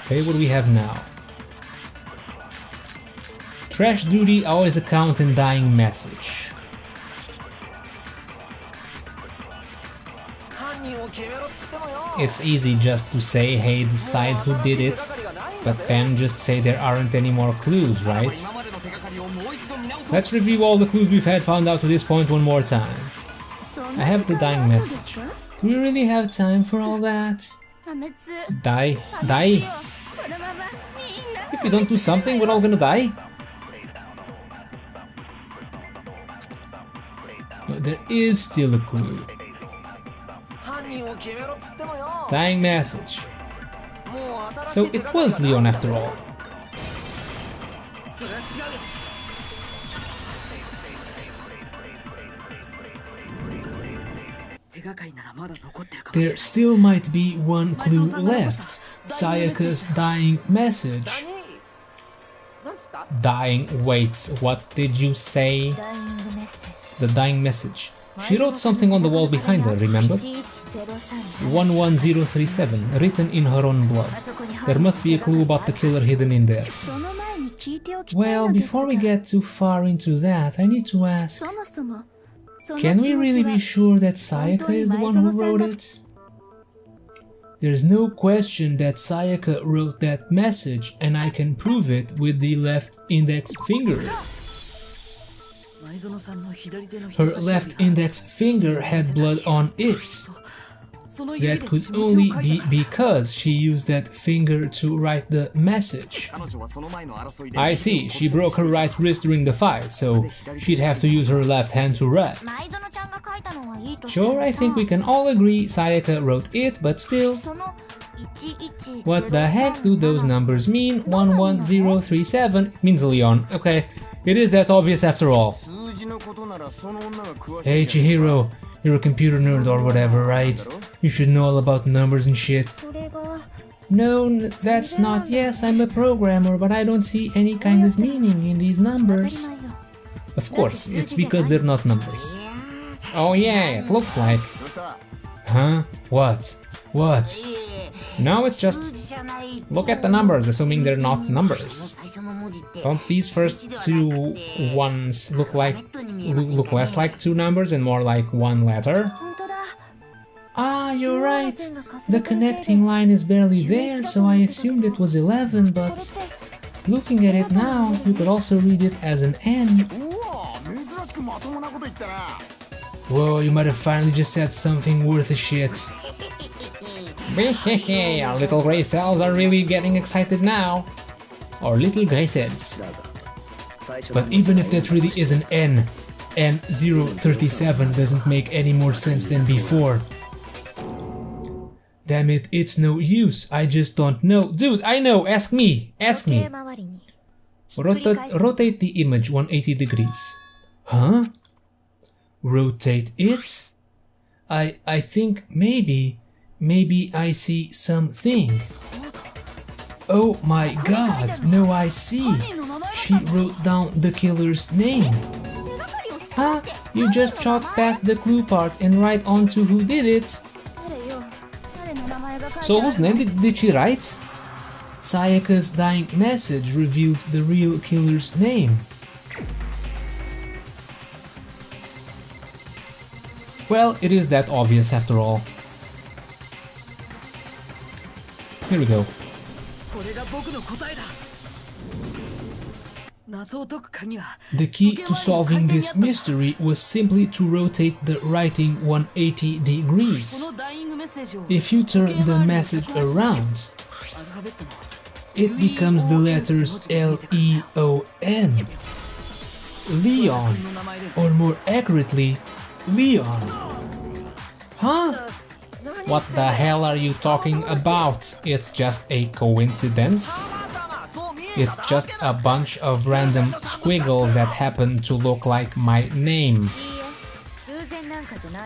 Okay, what do we have now? Trash duty, always account and dying message. It's easy just to say, hey, decide who did it, but then just say there aren't any more clues, right? Let's review all the clues we've had found out to this point one more time. I have the dying message. Do we really have time for all that? Die? Die? If we don't do something, we're all gonna die? No, there is still a clue. Dying message. So it was Leon after all. There still might be one clue left. Sayaka's dying message. Dying... wait, what did you say? The dying message. She wrote something on the wall behind her, remember? 11037, written in her own blood. There must be a clue about the killer hidden in there. Well, before we get too far into that, I need to ask... can we really be sure that Sayaka is the one who wrote it? There's no question that Sayaka wrote that message, and I can prove it with the left index finger. Her left index finger had blood on it. That could only be because she used that finger to write the message. I see, she broke her right wrist during the fight, so she'd have to use her left hand to write. Sure, I think we can all agree Sayaka wrote it, but still... what the heck do those numbers mean? 11037, it means Leon. Okay, it is that obvious after all. Hey Chihiro, you're a computer nerd or whatever, right? You should know all about numbers and shit. No, that's not. Yes, I'm a programmer, but I don't see any kind of meaning in these numbers. Of course, it's because they're not numbers. Oh yeah, it looks like. Huh? What? What? No, it's just... look at the numbers, assuming they're not numbers. Don't these first two ones look less like two numbers and more like one letter? Ah, you're right. The connecting line is barely there, so I assumed it was 11, but looking at it now, you could also read it as an N. Whoa, you might have finally just said something worth a shit. Our little grey cells are really getting excited now. Or little grey cells. But even if that really is an N, N037 doesn't make any more sense than before. Damn it, it's no use, I just don't know. Dude, I know, ask me, ask me. Rotate the image 180 degrees. Huh? Rotate it? I think maybe I see something. Oh my god, no, I see. She wrote down the killer's name. Huh? You just chalk past the clue part and write on to who did it. So whose name did she write? Sayaka's dying message reveals the real killer's name. Well, it is that obvious after all. Here we go. The key to solving this mystery was simply to rotate the writing 180 degrees. If you turn the message around, it becomes the letters L-E-O-N. Leon, or more accurately, Leon. Huh? What the hell are you talking about? It's just a coincidence? It's just a bunch of random squiggles that happen to look like my name.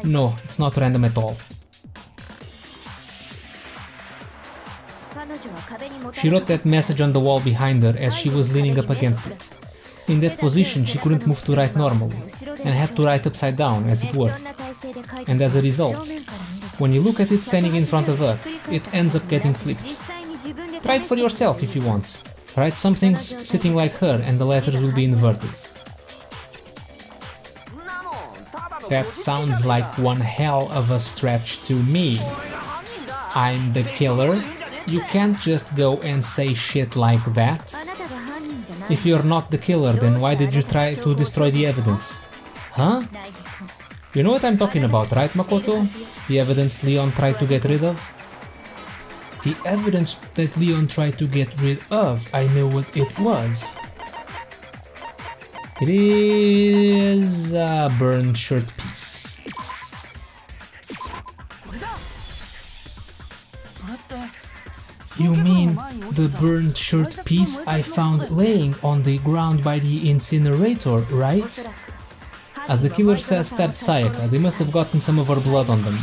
No, it's not random at all. She wrote that message on the wall behind her as she was leaning up against it. In that position, she couldn't move to write normally, and had to write upside down, as it were. And as a result, when you look at it standing in front of her, it ends up getting flipped. Try it for yourself if you want. Write something sitting like her and the letters will be inverted. That sounds like one hell of a stretch to me. I'm the killer. You can't just go and say shit like that. If you're not the killer, then why did you try to destroy the evidence? Huh? You know what I'm talking about, right, Makoto? The evidence Leon tried to get rid of? The evidence that Leon tried to get rid of, I know what it was. It is a burned shirt piece. You mean the burned shirt piece I found laying on the ground by the incinerator, right? As the killer says stabbed Sayaka, they must have gotten some of her blood on them.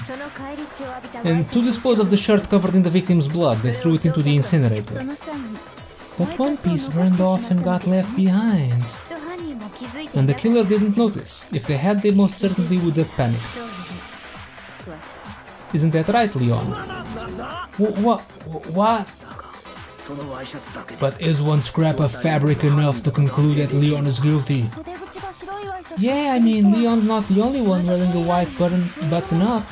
And to dispose of the shirt covered in the victim's blood, they threw it into the incinerator. But one piece burned off and got left behind. And the killer didn't notice. If they had, they most certainly would have panicked. Isn't that right, Leon? What? But is one scrap of fabric enough to conclude that Leon is guilty? Yeah, I mean, Leon's not the only one wearing a white button up.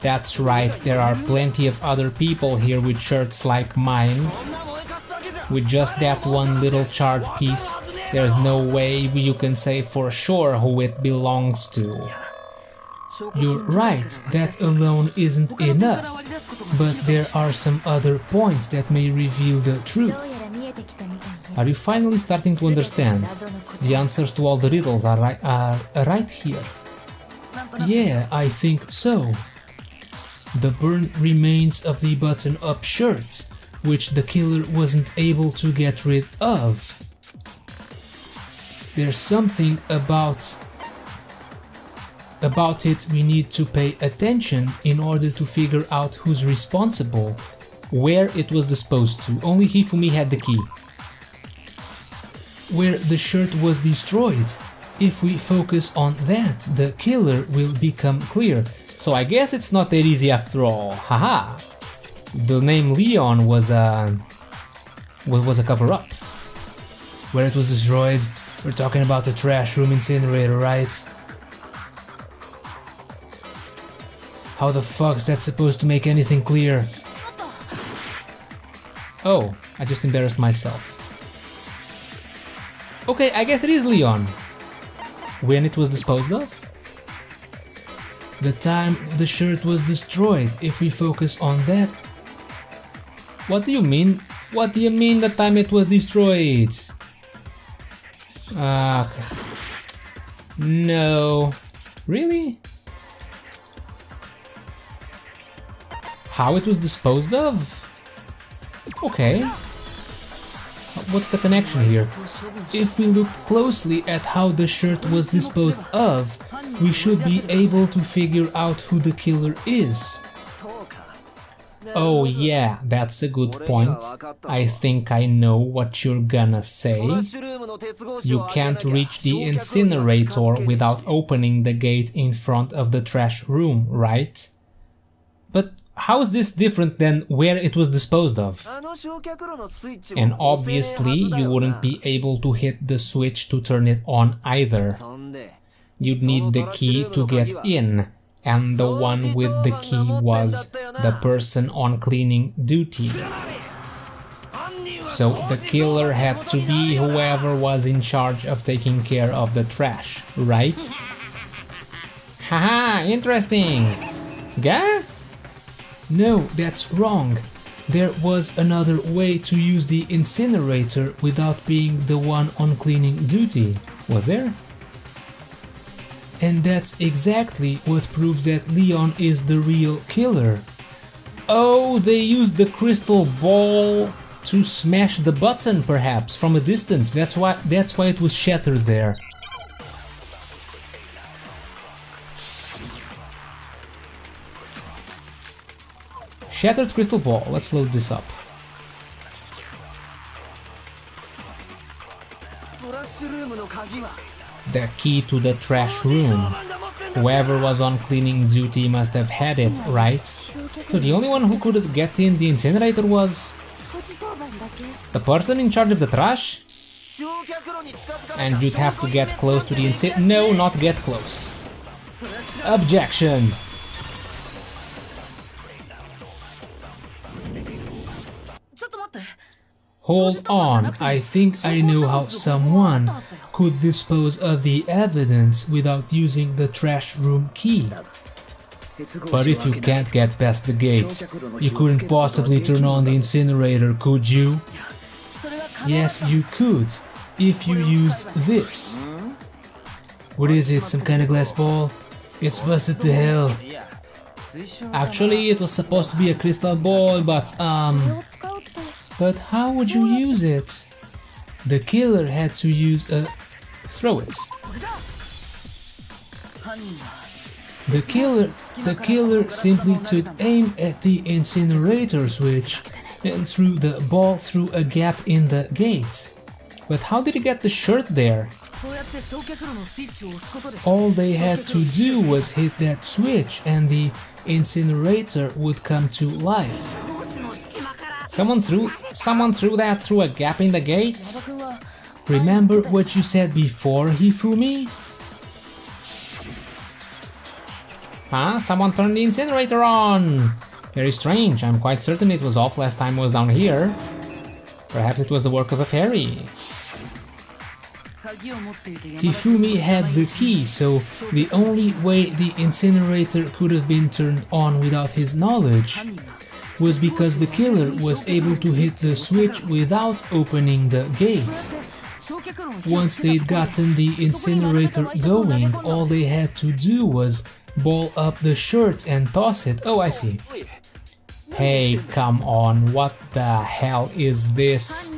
That's right, there are plenty of other people here with shirts like mine. With just that one little charred piece, there's no way you can say for sure who it belongs to. You're right, that alone isn't enough, but there are some other points that may reveal the truth. Are you finally starting to understand? The answers to all the riddles are right here. Yeah, I think so. The burnt remains of the button-up shirt, which the killer wasn't able to get rid of. There's something about it we need to pay attention in order to figure out who's responsible, where it was disposed to. Only Hifumi had the key. Where the shirt was destroyed. If we focus on that, the killer will become clear. So I guess it's not that easy after all. Haha! The name Leon was a cover-up. Where it was destroyed, we're talking about the trash room incinerator, right? How the fuck's that supposed to make anything clear? Oh, I just embarrassed myself. Okay, I guess it is Leon. When it was disposed of? The time the shirt was destroyed, if we focus on that. What do you mean? What do you mean the time it was destroyed? No. Really? How it was disposed of? Okay. What's the connection here? If we look closely at how the shirt was disposed of, we should be able to figure out who the killer is. Oh yeah, that's a good point. I think I know what you're gonna say. You can't reach the incinerator without opening the gate in front of the trash room, right? But how is this different than where it was disposed of? And obviously you wouldn't be able to hit the switch to turn it on either. You'd need the key to get in, and the one with the key was the person on cleaning duty. So the killer had to be whoever was in charge of taking care of the trash, right? Haha, interesting! Ga? No, that's wrong. There was another way to use the incinerator without being the one on cleaning duty. Was there? And that's exactly what proves that Leon is the real killer. Oh, they used the crystal ball to smash the button, perhaps, from a distance. That's why it was shattered there. Shattered crystal ball. Let's load this up. The key to the trash room. Whoever was on cleaning duty must have had it, right? So the only one who could get in the incinerator was the person in charge of the trash? And you'd have to get close to the incinerator. No, not get close. Objection! Hold on, I think I know how someone could dispose of the evidence without using the trash room key. But if you can't get past the gate, you couldn't possibly turn on the incinerator, could you? Yes, you could, if you used this. What is it, some kind of glass ball? It's busted to hell. Actually, it was supposed to be a crystal ball, but how would you use it? The killer had to use a... throw it. The killer simply took aim at the incinerator switch and threw the ball through a gap in the gate. But how did he get the shirt there? All they had to do was hit that switch and the incinerator would come to life. Someone threw that through a gap in the gate? Remember what you said before, Hifumi? Huh? Someone turned the incinerator on! Very strange, I'm quite certain it was off last time I was down here. Perhaps it was the work of a fairy. Hifumi had the key, so the only way the incinerator could have been turned on without his knowledge was because the killer was able to hit the switch without opening the gate. Once they'd gotten the incinerator going, all they had to do was ball up the shirt and toss it. Oh, I see. Hey, come on, what the hell is this?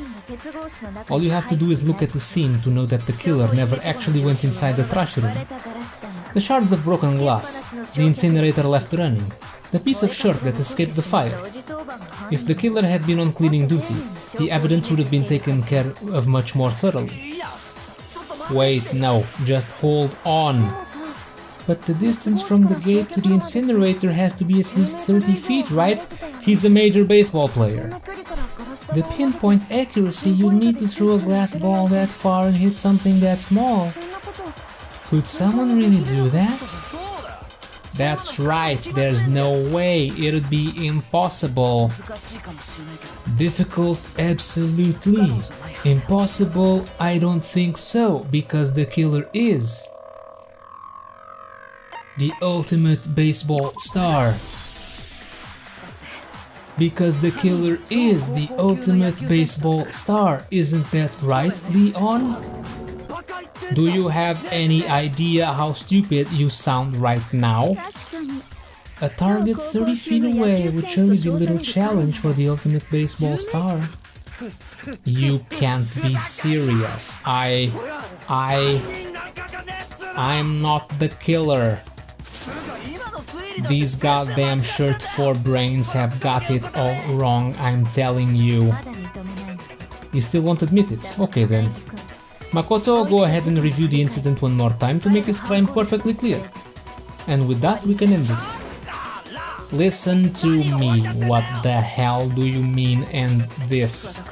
All you have to do is look at the scene to know that the killer never actually went inside the trash room. The shards of broken glass, the incinerator left running, the piece of shirt that escaped the fire. If the killer had been on cleaning duty, the evidence would have been taken care of much more thoroughly. Wait, no, just hold on. But the distance from the gate to the incinerator has to be at least 30 feet, right? He's a major baseball player. The pinpoint accuracy you need to throw a glass ball that far and hit something that small. Could someone really do that? That's right, there's no way, it'd be impossible. Difficult, absolutely. Impossible, I don't think so, because the killer is the ultimate baseball star. Because the killer is the ultimate baseball star, isn't that right, Leon? Do you have any idea how stupid you sound right now? A target 30 feet away would surely be little challenge for the ultimate baseball star. You can't be serious. I'm not the killer. These goddamn shirt 4 brains have got it all wrong, I'm telling you. You still won't admit it? Okay then. Makoto, go ahead and review the incident one more time to make his crime perfectly clear. And with that we can end this. Listen to me, what the hell do you mean and this?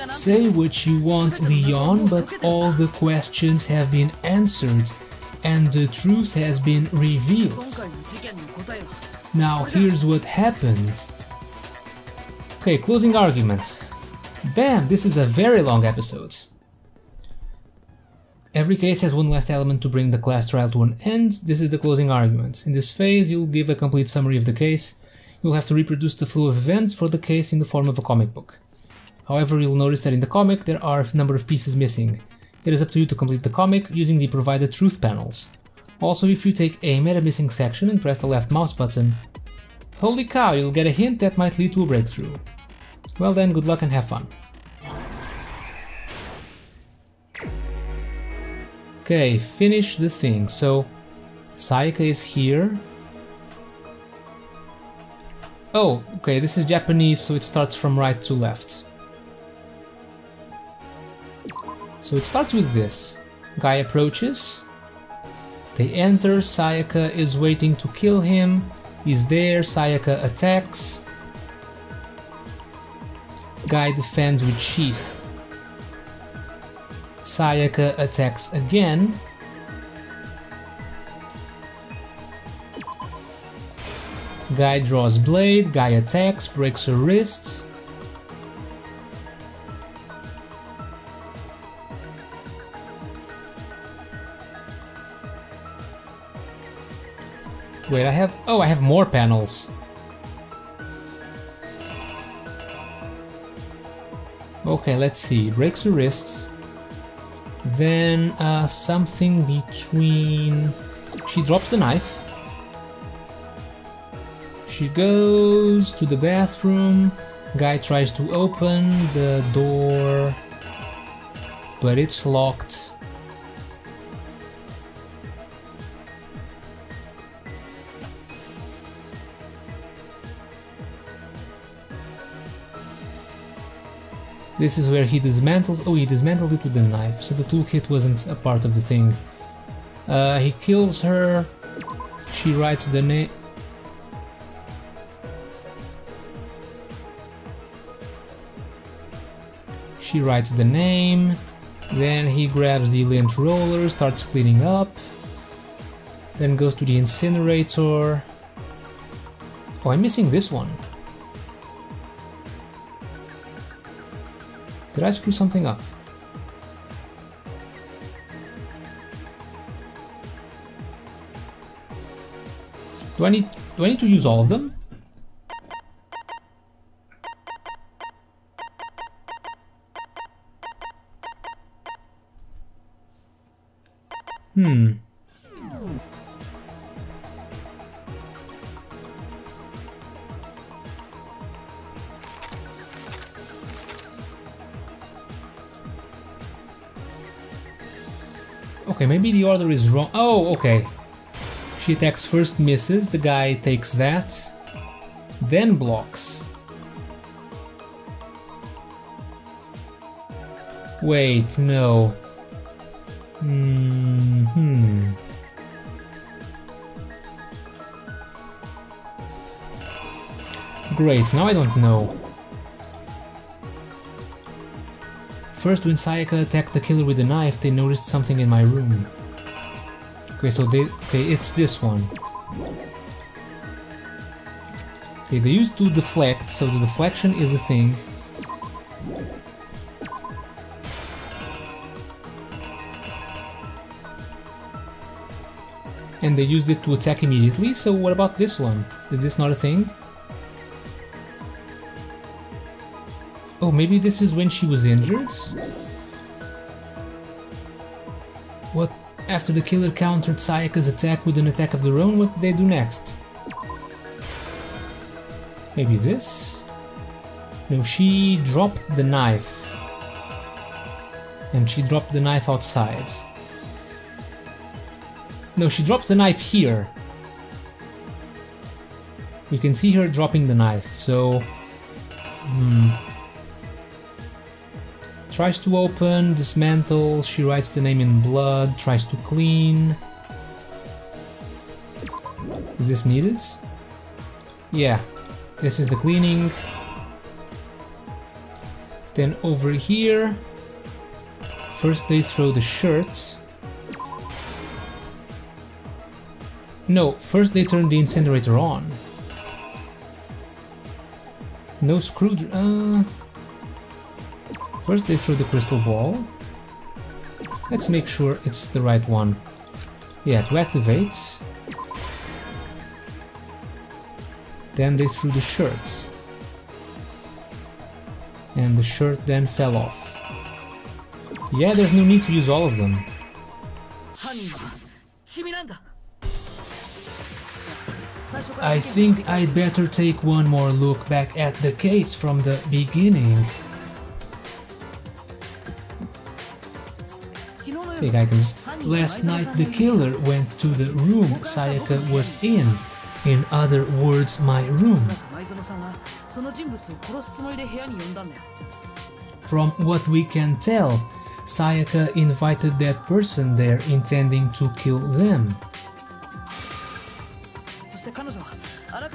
Say what you want, Leon, but all the questions have been answered and the truth has been revealed. Now here's what happened. Okay, closing argument. Damn, this is a very long episode. Every case has one last element to bring the class trial to an end. This is the closing argument. In this phase, you'll give a complete summary of the case. You'll have to reproduce the flow of events for the case in the form of a comic book. However, you'll notice that in the comic there are a number of pieces missing. It is up to you to complete the comic using the provided truth panels. Also, if you take aim at a missing section and press the left mouse button, holy cow, you'll get a hint that might lead to a breakthrough. Well then, good luck and have fun. Okay, finish the thing. So, Sayaka is here. Oh, okay, this is Japanese, so it starts from right to left. So it starts with this. Guy approaches, They enter, Sayaka is waiting to kill him. He's there, Sayaka attacks. Guy defends with sheath. Sayaka attacks again. Guy draws blade, Guy attacks, breaks her wrists. Wait, I have more panels. Okay, let's see. Breaks her wrists. Then something between... She drops the knife. She goes to the bathroom. Guy tries to open the door, but it's locked. This is where he dismantles... Oh, he dismantled it with the knife, so the toolkit wasn't a part of the thing. He kills her. She writes the name... She writes the name, then he grabs the lint roller, starts cleaning up, then goes to the incinerator. Oh, I'm missing this one. Did I screw something up? Do I need to use all of them? Okay, maybe the order is wrong. Oh, okay. She attacks first, misses, the guy takes that, then blocks. Wait, no. Great, now I don't know. First, when Sayaka attacked the killer with a knife, they noticed something in my room. Okay, so it's this one. Okay, they used to deflect, so the deflection is a thing. And they used it to attack immediately, so what about this one? Is this not a thing? Oh, maybe this is when she was injured? What, after the killer countered Sayaka's attack with an attack of their own, what did they do next? Maybe this? No, she dropped the knife. And she dropped the knife outside. No, she drops the knife here. You can see her dropping the knife, so... Tries to open, dismantle, she writes the name in blood, tries to clean. Is this needed? Yeah, this is the cleaning. Then over here, first they throw the shirt. No, first they turn the incinerator on. No screwdriver. First they throw the crystal ball. Let's make sure it's the right one. Yeah, to activate. Then they threw the shirt. And the shirt then fell off. Yeah, there's no need to use all of them. I think I'd better take one more look back at the case from the beginning. Hey guys, last night the killer went to the room Sayaka was in. In other words, my room. From what we can tell, Sayaka invited that person there intending to kill them.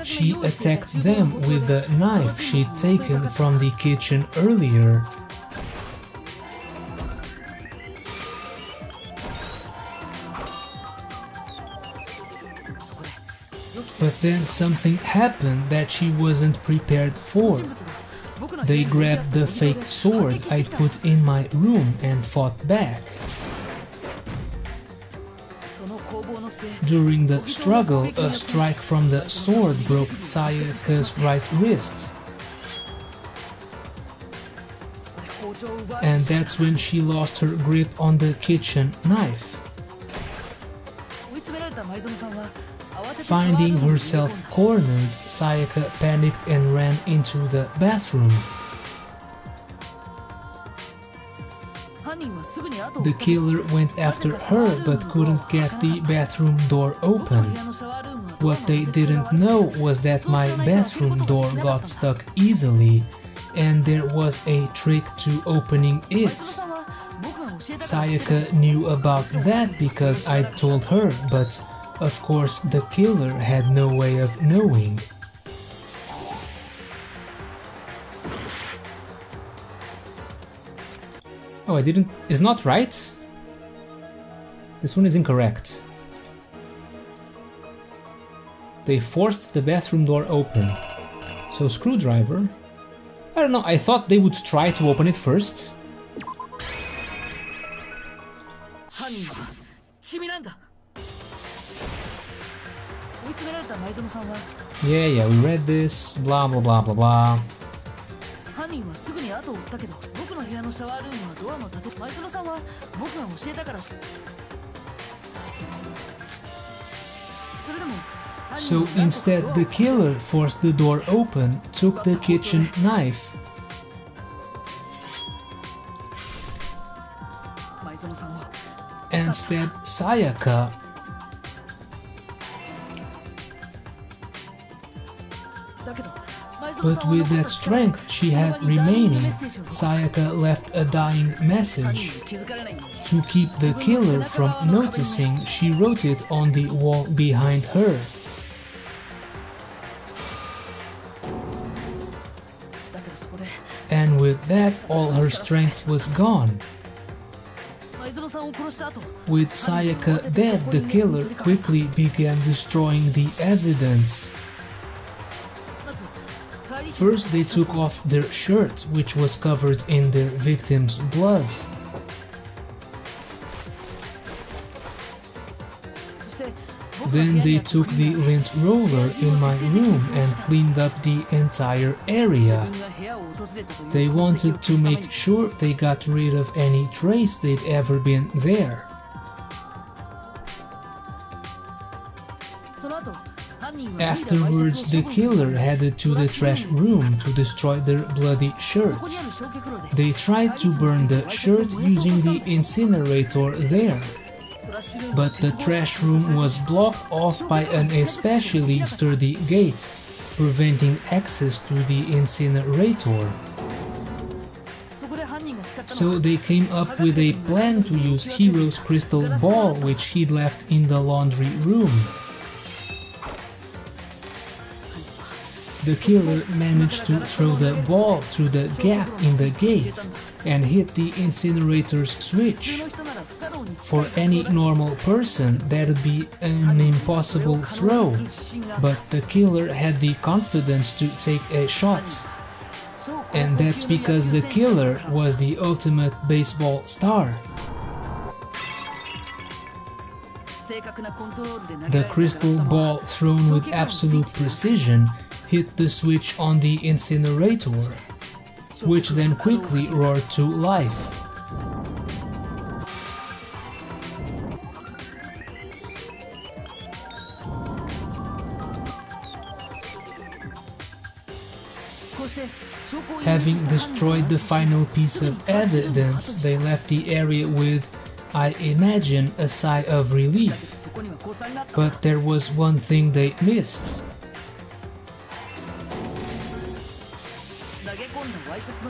she attacked them with the knife she'd taken from the kitchen earlier. But then something happened that she wasn't prepared for. They grabbed the fake sword I'd put in my room and fought back. During the struggle, a strike from the sword broke Sayaka's right wrist. And that's when she lost her grip on the kitchen knife. Finding herself cornered, Sayaka panicked and ran into the bathroom. The killer went after her but couldn't get the bathroom door open. What they didn't know was that my bathroom door got stuck easily, and there was a trick to opening it. Sayaka knew about that because I'd told her, but of course the killer had no way of knowing. Oh, I didn't... It's not right? This one is incorrect. They forced the bathroom door open. So screwdriver... I don't know, I thought they would try to open it first. Yeah, we read this, blah blah blah blah blah. So instead the killer forced the door open, took the kitchen knife, and stabbed Sayaka. But with that strength she had remaining, Sayaka left a dying message. To keep the killer from noticing, she wrote it on the wall behind her. And with that, all her strength was gone. With Sayaka dead, the killer quickly began destroying the evidence. First, they took off their shirt, which was covered in their victim's blood. Then they took the lint roller in my room and cleaned up the entire area. They wanted to make sure they got rid of any trace they'd ever been there. Afterwards, the killer headed to the trash room to destroy their bloody shirt. They tried to burn the shirt using the incinerator there, but the trash room was blocked off by an especially sturdy gate, preventing access to the incinerator. So they came up with a plan to use Hiro's crystal ball, which he'd left in the laundry room. The killer managed to throw the ball through the gap in the gate and hit the incinerator's switch. For any normal person, that would be an impossible throw, but the killer had the confidence to take a shot. And that's because the killer was the ultimate baseball star. The crystal ball, thrown with absolute precision, hit the switch on the incinerator, which then quickly roared to life. Having destroyed the final piece of evidence, they left the area with, I imagine, a sigh of relief. But there was one thing they missed.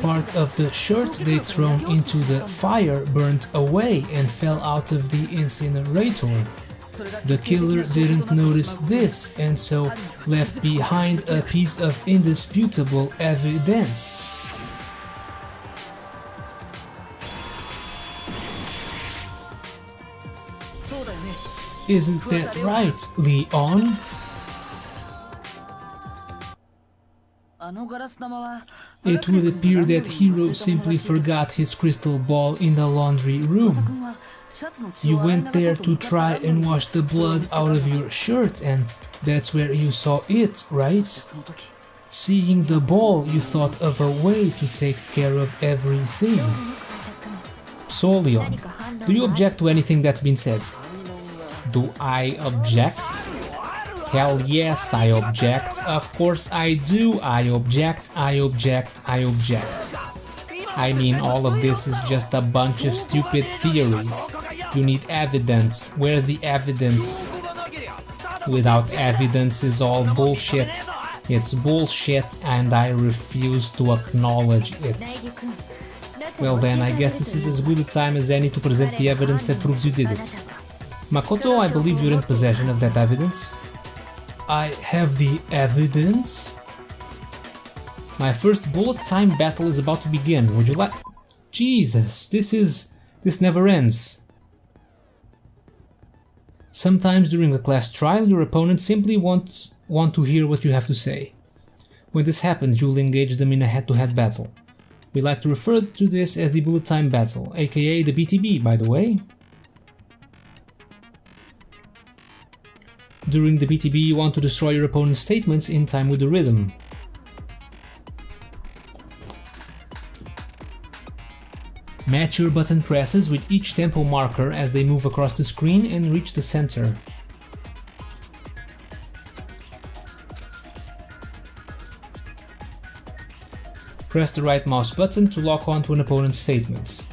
Part of the shirt they'd thrown into the fire burned away and fell out of the incinerator, The killer didn't notice this and so left behind a piece of indisputable evidence. Isn't that right, Leon? It would appear that Hiro simply forgot his crystal ball in the laundry room. You went there to try and wash the blood out of your shirt, and that's where you saw it, right? Seeing the ball, you thought of a way to take care of everything. So, Leon, do you object to anything that's been said? Do I object? Hell yes, I object. Of course I do. I object, I object, I object. I mean, all of this is just a bunch of stupid theories. You need evidence. Where's the evidence? Without evidence is all bullshit. It's bullshit and I refuse to acknowledge it. Well then, I guess this is as good a time as any to present the evidence that proves you did it. Makoto, I believe you're in possession of that evidence. I have the evidence? My first bullet time battle is about to begin. Would you like... Jesus, this never ends. Sometimes during a class trial, your opponent simply want to hear what you have to say. When this happens, you'll engage them in a head-to-head battle. We like to refer to this as the bullet time battle, aka the BTB, by the way. During the BTB, you want to destroy your opponent's statements in time with the rhythm. Match your button presses with each tempo marker as they move across the screen and reach the center. Press the right mouse button to lock onto an opponent's statements.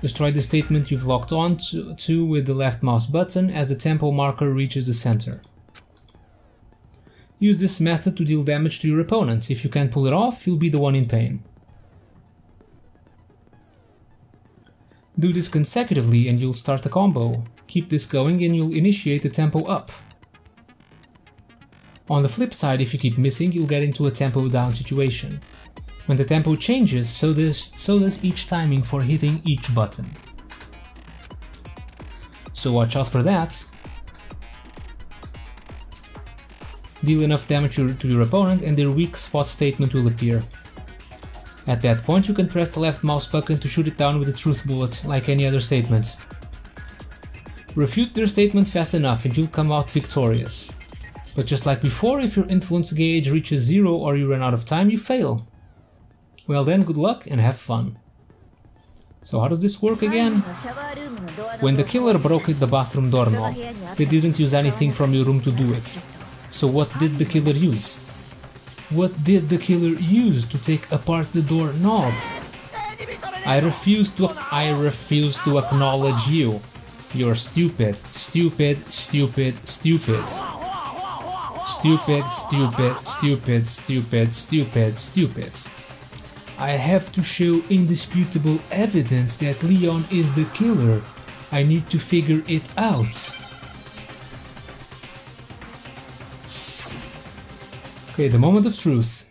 Destroy the statement you've locked on to with the left mouse button as the tempo marker reaches the center. Use this method to deal damage to your opponent. If you can't pull it off, you'll be the one in pain. Do this consecutively and you'll start a combo. Keep this going and you'll initiate the tempo up. On the flip side, if you keep missing, you'll get into a tempo down situation. When the tempo changes, so does each timing for hitting each button. So watch out for that. Deal enough damage to your opponent and their weak spot statement will appear. At that point you can press the left mouse button to shoot it down with a truth bullet, like any other statement. Refute their statement fast enough and you'll come out victorious. But just like before, if your influence gauge reaches 0 or you run out of time, you fail. Well then, good luck and have fun. So how does this work again? When the killer broke the bathroom doorknob, they didn't use anything from your room to do it. So what did the killer use? What did the killer use to take apart the doorknob? I refuse to acknowledge you. You're stupid, stupid, stupid, stupid. Stupid, stupid, stupid, stupid, stupid, stupid. I have to show indisputable evidence that Leon is the killer. I need to figure it out. Okay, the moment of truth.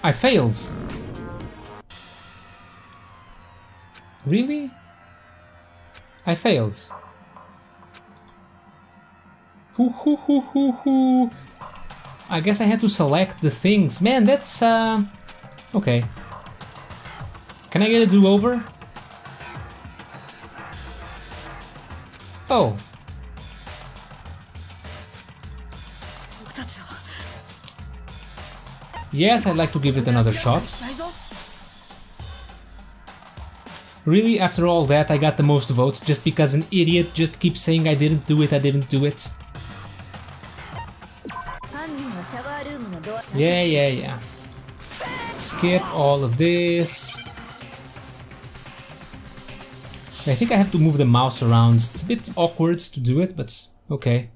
I failed. Really? I failed. I guess I had to select the things. Man, that's okay. Can I get a do-over? Oh. Yes, I'd like to give it another shot. Really, after all that, I got the most votes just because an idiot just keeps saying I didn't do it, I didn't do it. Yeah. Skip all of this. I think I have to move the mouse around. It's a bit awkward to do it, but okay.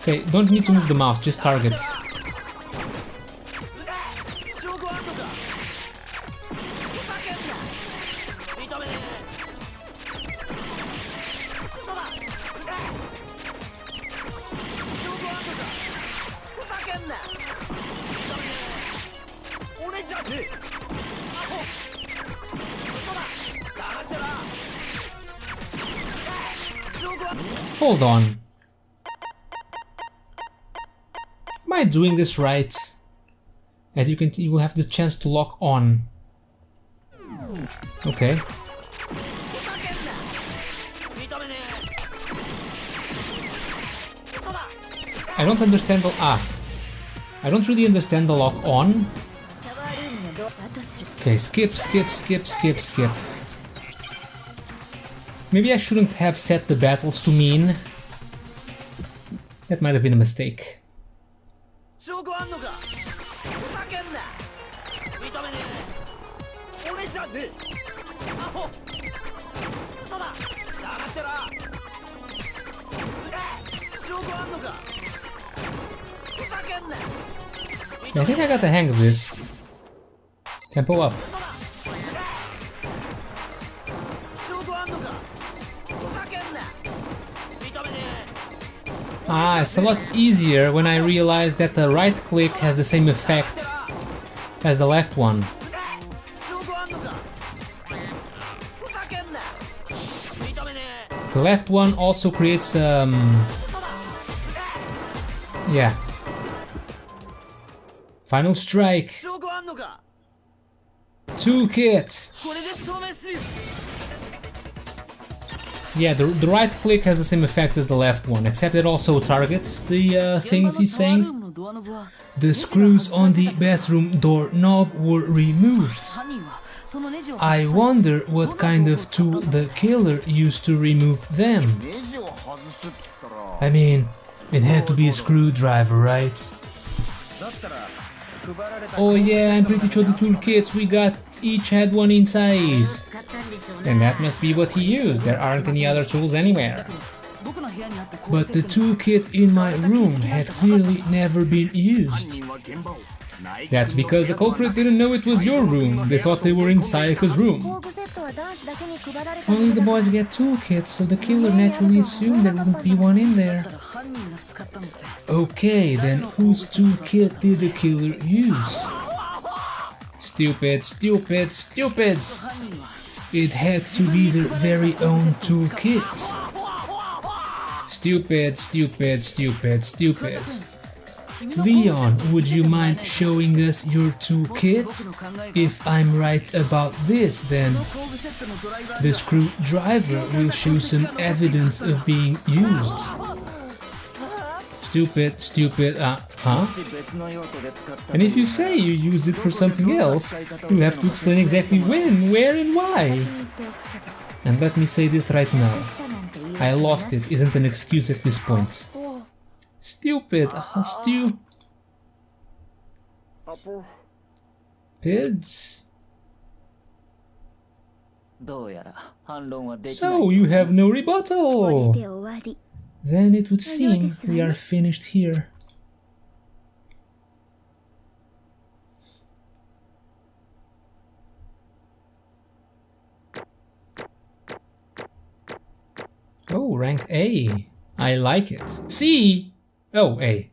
Okay, don't need to move the mouse, just targets. Hold on. Am I doing this right? As you can see, you will have the chance to lock on. Okay. I don't understand the... I don't really understand the lock on. Okay, skip. Maybe I shouldn't have set the battles to mean. That might have been a mistake. I think I got the hang of this. Tempo up. It's a lot easier when I realize that the right click has the same effect as the left one. The left one also creates yeah. Final strike. Toolkit. Yeah, the right click has the same effect as the left one, except it also targets the things he's saying. The screws on the bathroom door knob were removed. I wonder what kind of tool the killer used to remove them. I mean, it had to be a screwdriver, right? Oh yeah, I'm pretty sure the toolkits we got each had one inside. And that must be what he used, there aren't any other tools anywhere. But the toolkit in my room had clearly never been used. That's because the culprit didn't know it was your room, they thought they were in Sayaka's room. Only the boys get toolkits, so the killer naturally assumed there wouldn't be one in there. Okay, then whose toolkit did the killer use? Stupid. It had to be their very own toolkit. Stupid. Leon, would you mind showing us your toolkit? If I'm right about this, then the screwdriver will show some evidence of being used. Stupid, huh? And if you say you used it for something else, you'll have to explain exactly when, where and why. And let me say this right now. I lost it isn't an excuse at this point. Stupid. Pids. So you have no rebuttal. Then it would seem we are finished here. Oh, rank A. I like it. C! Oh, A.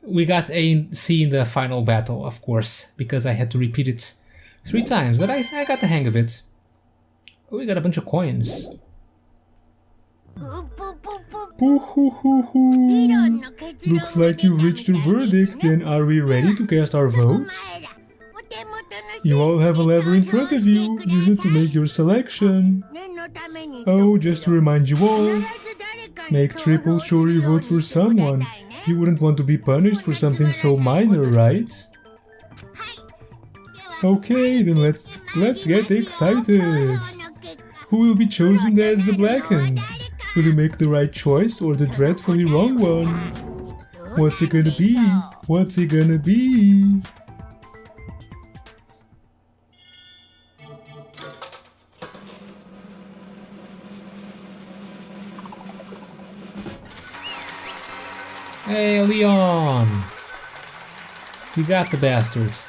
We got A and C in the final battle, of course, because I had to repeat it 3 times, but I got the hang of it. Oh, we got a bunch of coins. Looks like you've reached a verdict, then are we ready to cast our votes? You all have a lever in front of you, use it to make your selection. Oh, just to remind you all, make triple sure you vote for someone. You wouldn't want to be punished for something so minor, right? Okay, then let's get excited. Who will be chosen as the Blackened? Will you make the right choice or the dreadfully wrong one? What's it gonna be? What's it gonna be? Hey, Leon! You got the bastards.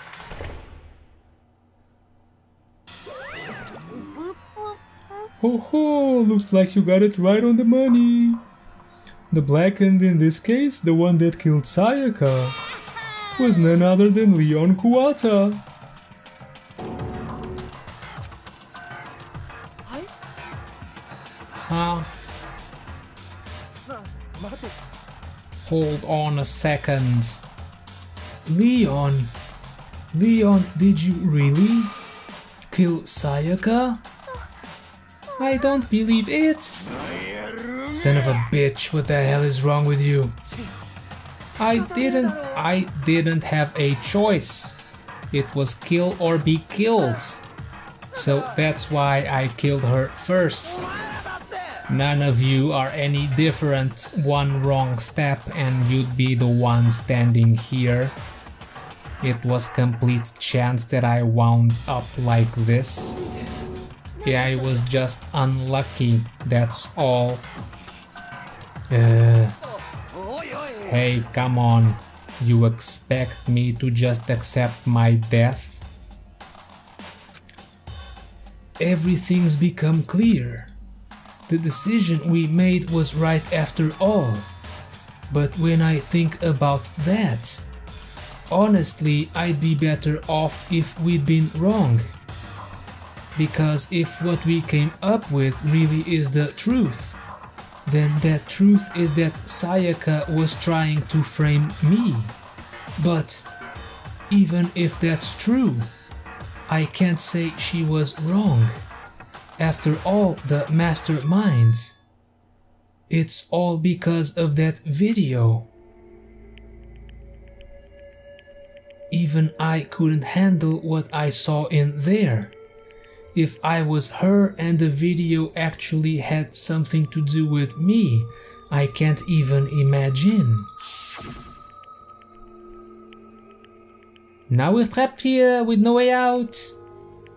Ho ho! Looks like you got it right on the money. The Blackened in this case, the one that killed Sayaka, was none other than Leon Kuwata. Huh? Hold on a second. Leon? Leon, did you really kill Sayaka? I don't believe it. Son of a bitch, what the hell is wrong with you? I didn't have a choice. It was kill or be killed. So that's why I killed her first. None of you are any different. One wrong step and you'd be the one standing here. It was complete chance that I wound up like this. Yeah, I was just unlucky, that's all. Hey, come on. You expect me to just accept my death? Everything's become clear. The decision we made was right after all. But when I think about that, honestly, I'd be better off if we'd been wrong. Because if what we came up with really is the truth, then that truth is that Sayaka was trying to frame me. But even if that's true, I can't say she was wrong. After all, the masterminds. It's all because of that video. Even I couldn't handle what I saw in there. If I was her and the video actually had something to do with me, I can't even imagine. Now we're trapped here with no way out.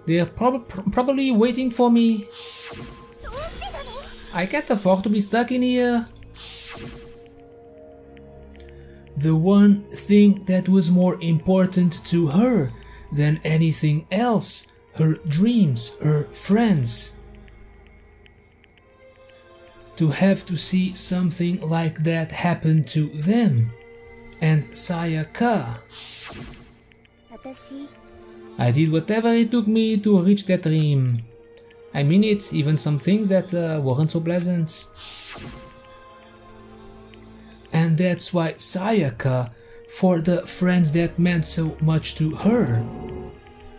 They're probably waiting for me. I can't afford to be stuck in here. The one thing that was more important to her than anything else, her dreams, her friends. To have to see something like that happen to them. And Sayaka. I did whatever it took me to reach that dream. I mean it, even some things that weren't so pleasant. And that's why Sayaka, for the friends that meant so much to her,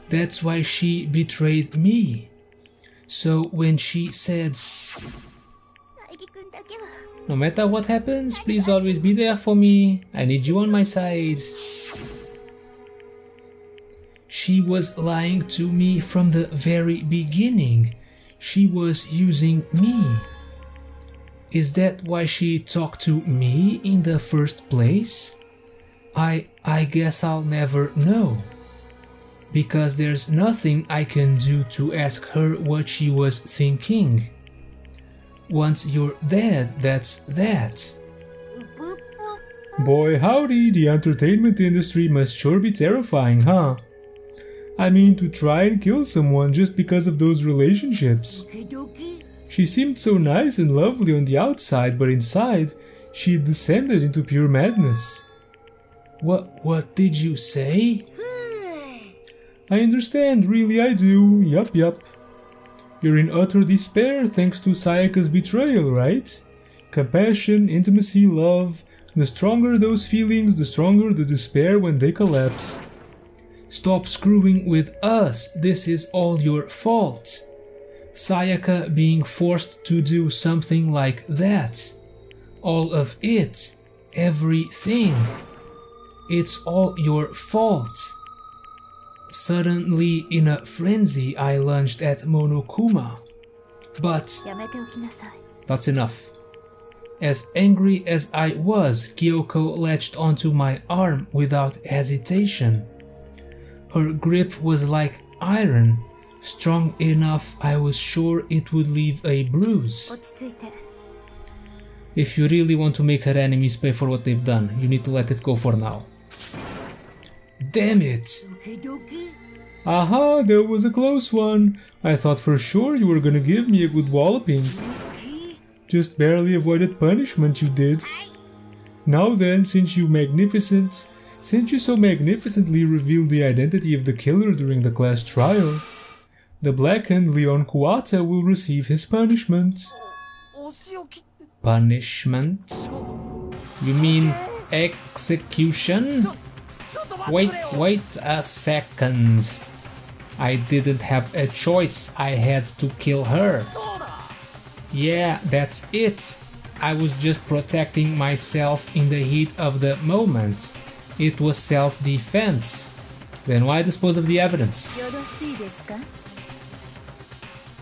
that's why she betrayed me. So when she said, no matter what happens, please always be there for me, I need you on my side. She was lying to me from the very beginning. She was using me. Is that why she talked to me in the first place? I guess I'll never know. Because there's nothing I can do to ask her what she was thinking. Once you're dead, that's that. Boy howdy, the entertainment industry must sure be terrifying, huh? I mean, to try and kill someone just because of those relationships. She seemed so nice and lovely on the outside, but inside, she descended into pure madness. What did you say? I understand, really I do, yup. You're in utter despair thanks to Sayaka's betrayal, right? Compassion, intimacy, love. The stronger those feelings, the stronger the despair when they collapse. Stop screwing with us, this is all your fault. Sayaka being forced to do something like that. All of it. everything. It's all your fault. Suddenly, in a frenzy, I lunged at Monokuma. But that's enough. As angry as I was, Kyoko latched onto my arm without hesitation. Her grip was like iron, strong enough I was sure it would leave a bruise. If you really want to make her enemies pay for what they've done, you need to let it go for now. Damn it! Aha, that was a close one. I thought for sure you were gonna give me a good walloping. Just barely avoided punishment, you did. Now then, since you so magnificently revealed the identity of the killer during the class trial, the blackened Leon Kuwata will receive his punishment. Punishment? You mean execution? Wait a second. I didn't have a choice, I had to kill her. Yeah, that's it. I was just protecting myself in the heat of the moment. It was self-defense. Then why dispose of the evidence?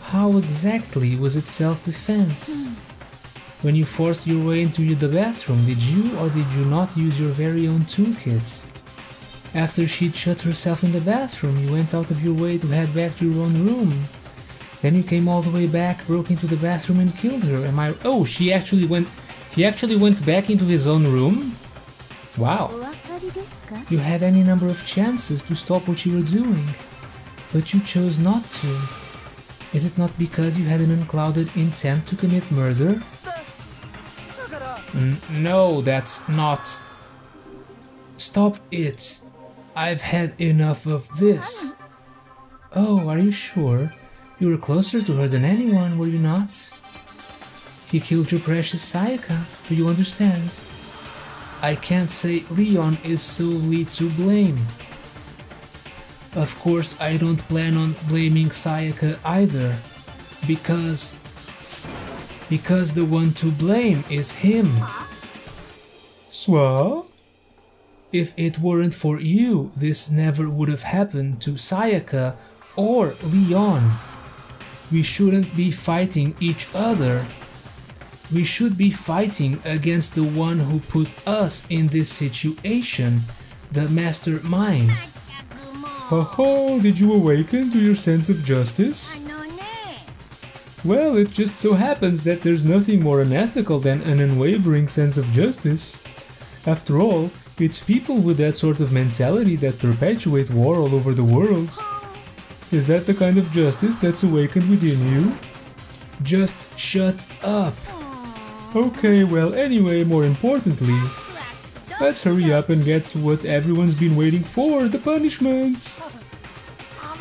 How exactly was it self-defense? When you forced your way into the bathroom, did you or did you not use your very own toolkit? After she'd shut herself in the bathroom, you went out of your way to head back to your own room. Then you came all the way back, broke into the bathroom and killed her. Oh, he actually went back into his own room? Wow. You had any number of chances to stop what you were doing, but you chose not to. Is it not because you had an unclouded intent to commit murder? No, that's not. Stop it. I've had enough of this. Oh, are you sure? You were closer to her than anyone, were you not? He killed your precious Sayaka, do you understand? I can't say Leon is solely to blame. Of course, I don't plan on blaming Sayaka either, because the one to blame is him. Swa? If it weren't for you, this never would have happened to Sayaka or Leon. We shouldn't be fighting each other. We should be fighting against the one who put us in this situation, the mastermind. Oh, did you awaken to your sense of justice? Well, it just so happens that there's nothing more unethical than an unwavering sense of justice. After all, it's people with that sort of mentality that perpetuate war all over the world. Is that the kind of justice that's awakened within you? Just shut up. Okay, well anyway, more importantly, let's hurry up and get to what everyone's been waiting for, the punishment.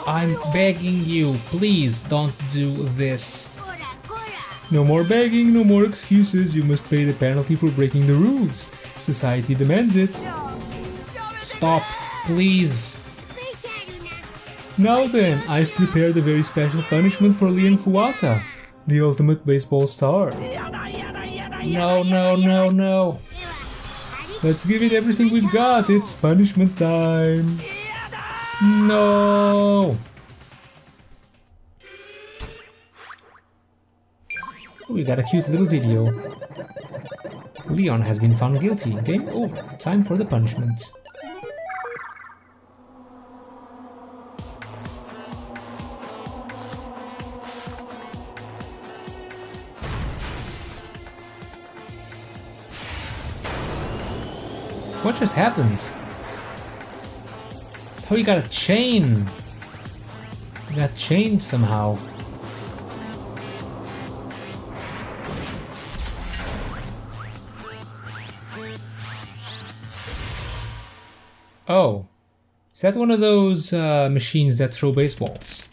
I'm begging you, please don't do this. No more begging, no more excuses, you must pay the penalty for breaking the rules. Society demands it. Stop, please. Now then, I've prepared a very special punishment for Leon Kuwata, the ultimate baseball star. No. Let's give it everything we've got, it's punishment time. No. We got a cute little video. Leon has been found guilty. Game over. Time for the punishment. What just happened? Oh, he got a chain. He got chained somehow. Oh, is that one of those machines that throw baseballs?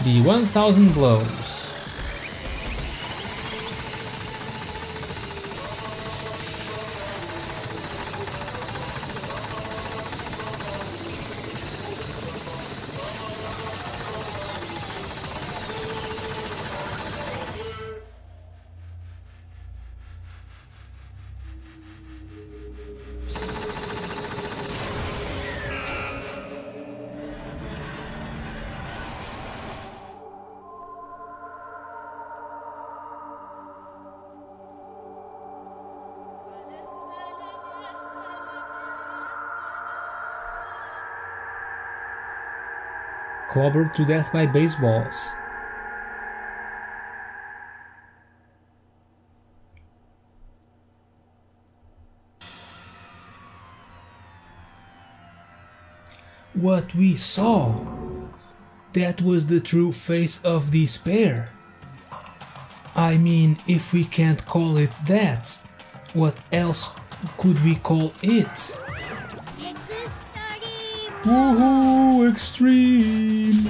The 1000 blows. clobbered to death by baseballs. What we saw, that was the true face of despair. I mean, if we can't call it that, what else could we call it? Woohoo, extreme!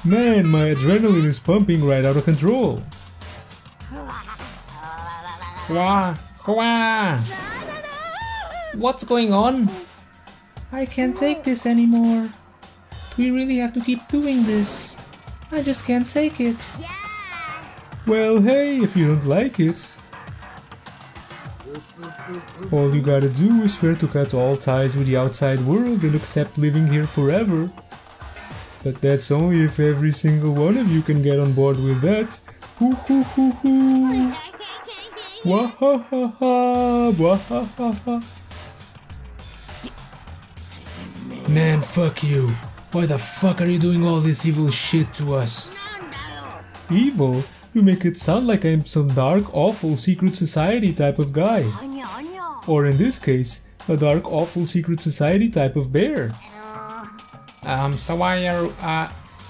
Man, my adrenaline is pumping right out of control. Wah, wah. What's going on? I can't take this anymore. We really have to keep doing this. I just can't take it. Well, hey, if you don't like it. All you gotta do is swear to cut all ties with the outside world and accept living here forever. But that's only if every single one of you can get on board with that. Hoo hoo hoo hoo. Wahahaha, wahahaha. Man, fuck you. Why the fuck are you doing all this evil shit to us? Evil? You make it sound like I'm some dark, awful secret society type of guy. Or in this case, a dark, awful secret society type of bear. So why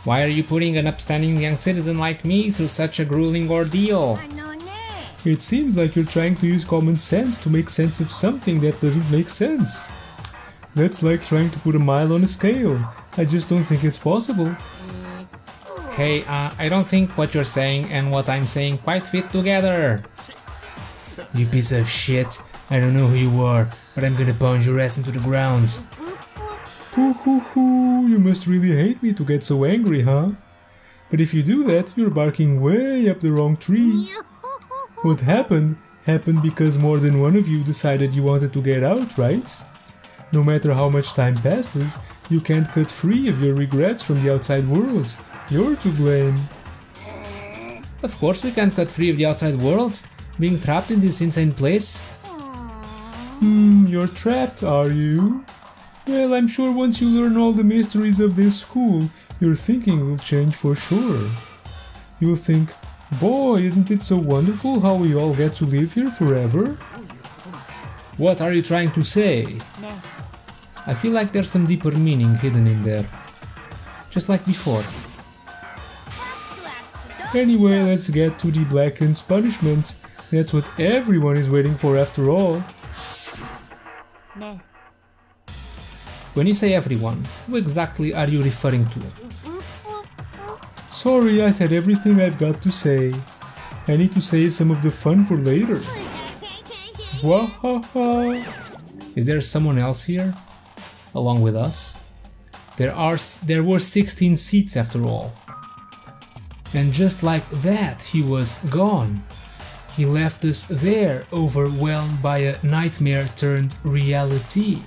are you putting an upstanding young citizen like me through such a grueling ordeal? It seems like you're trying to use common sense to make sense of something that doesn't make sense. That's like trying to put a mile on a scale. I just don't think it's possible. Hey, I don't think what you're saying and what I'm saying quite fit together. You piece of shit. I don't know who you are, but I'm gonna pound your ass into the ground. Hoo hoo hoo, you must really hate me to get so angry, huh? But if you do that, you're barking way up the wrong tree. What happened because more than one of you decided you wanted to get out, right? No matter how much time passes, you can't cut free of your regrets from the outside world. You're to blame. Of course we can't cut free of the outside world, being trapped in this insane place. You're trapped, are you? Well, I'm sure once you learn all the mysteries of this school, your thinking will change for sure. You'll think, boy, isn't it so wonderful how we all get to live here forever? What are you trying to say? I feel like there's some deeper meaning hidden in there. Just like before. Anyway, let's get to the Blackened's punishment. That's what everyone is waiting for after all. When you say everyone, who exactly are you referring to? Sorry, I said everything I've got to say. I need to save some of the fun for later. Wahaha! Is there someone else here? Along with us? There were 16 seats after all. And just like that, he was gone. He left us there, overwhelmed by a nightmare turned reality.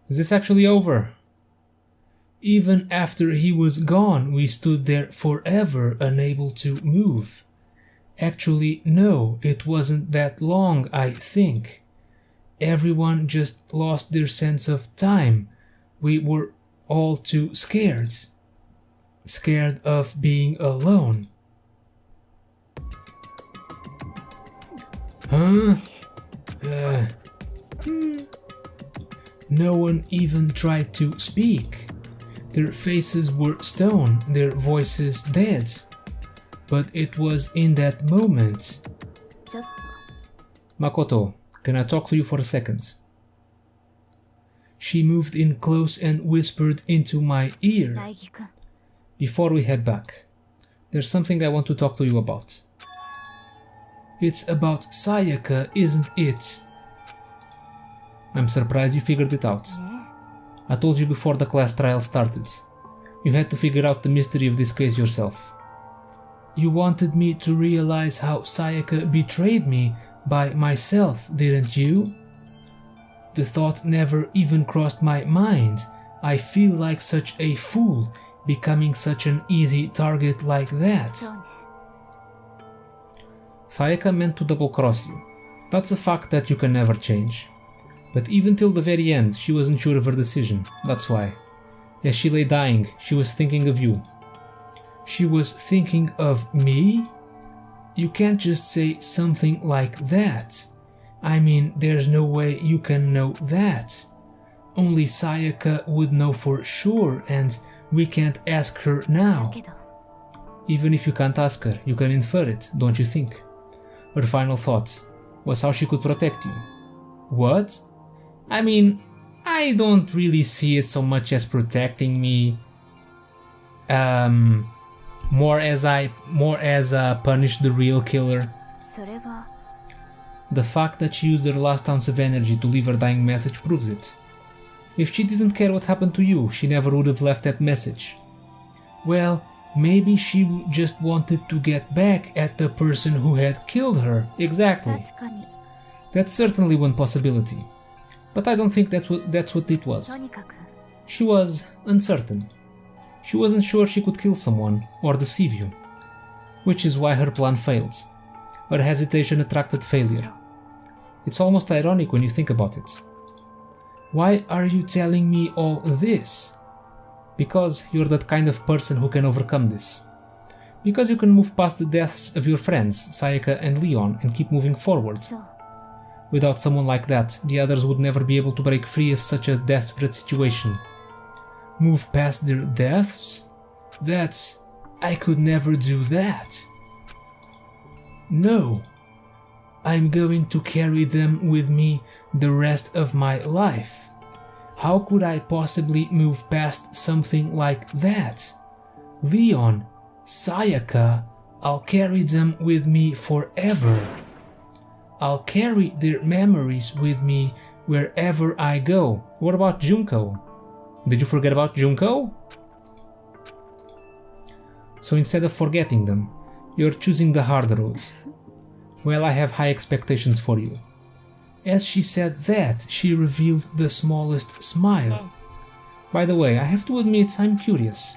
Is this actually over? Even after he was gone, we stood there forever, unable to move. Actually, no, it wasn't that long, I think. Everyone just lost their sense of time. We were all too scared. Scared of being alone. Huh? No one even tried to speak. Their faces were stone, their voices dead. But it was in that moment. Makoto, can I talk to you for a second? She moved in close and whispered into my ear. Before we head back, there's something I want to talk to you about. It's about Sayaka, isn't it? I'm surprised you figured it out. I told you before the class trial started. You had to figure out the mystery of this case yourself. You wanted me to realize how Sayaka betrayed me by myself, didn't you? The thought never even crossed my mind. I feel like such a fool, becoming such an easy target like that. Sayaka meant to double-cross you. That's a fact that you can never change. But even till the very end, she wasn't sure of her decision, that's why. As she lay dying, she was thinking of you. She was thinking of me? You can't just say something like that. I mean, there's no way you can know that. Only Sayaka would know for sure, and we can't ask her now. Even if you can't ask her, you can infer it, don't you think? Her final thought was how she could protect you. What? I mean, I don't really see it so much as protecting me. More as punish the real killer. The fact that she used her last ounce of energy to leave her dying message proves it. If she didn't care what happened to you, she never would have left that message. Well, maybe she just wanted to get back at the person who had killed her. Exactly. That's certainly one possibility. But I don't think that's what it was. She was uncertain. She wasn't sure she could kill someone or deceive you. Which is why her plan failed. Her hesitation attracted failure. It's almost ironic when you think about it. Why are you telling me all this? Because you're that kind of person who can overcome this. Because you can move past the deaths of your friends, Sayaka and Leon, and keep moving forward. Without someone like that, the others would never be able to break free of such a desperate situation. Move past their deaths? I could never do that. No. I'm going to carry them with me the rest of my life. How could I possibly move past something like that? Leon, Sayaka, I'll carry them with me forever. I'll carry their memories with me wherever I go. What about Junko? Did you forget about Junko? So instead of forgetting them, you're choosing the hard road. Well, I have high expectations for you. As she said that, she revealed the smallest smile. By the way, I have to admit I'm curious.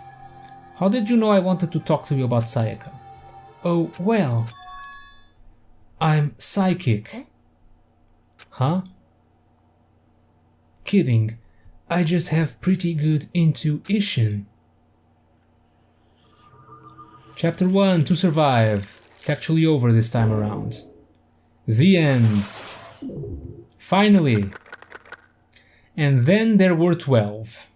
How did you know I wanted to talk to you about Sayaka? Oh, well, I'm psychic. Huh? Kidding. I just have pretty good intuition. Chapter 1, To Survive. It's actually over this time around. The end. Finally. And then there were 12.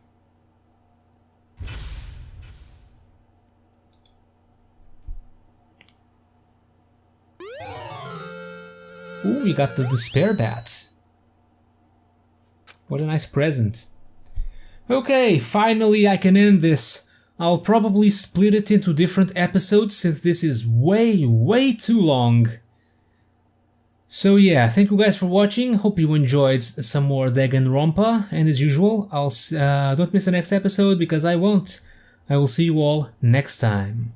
Ooh, we got the Despair Bat. What a nice present. Okay, finally I can end this. I'll probably split it into different episodes since this is way too long. So yeah, thank you guys for watching, hope you enjoyed some more Danganronpa, and as usual, don't miss the next episode because I won't. I will see you all next time.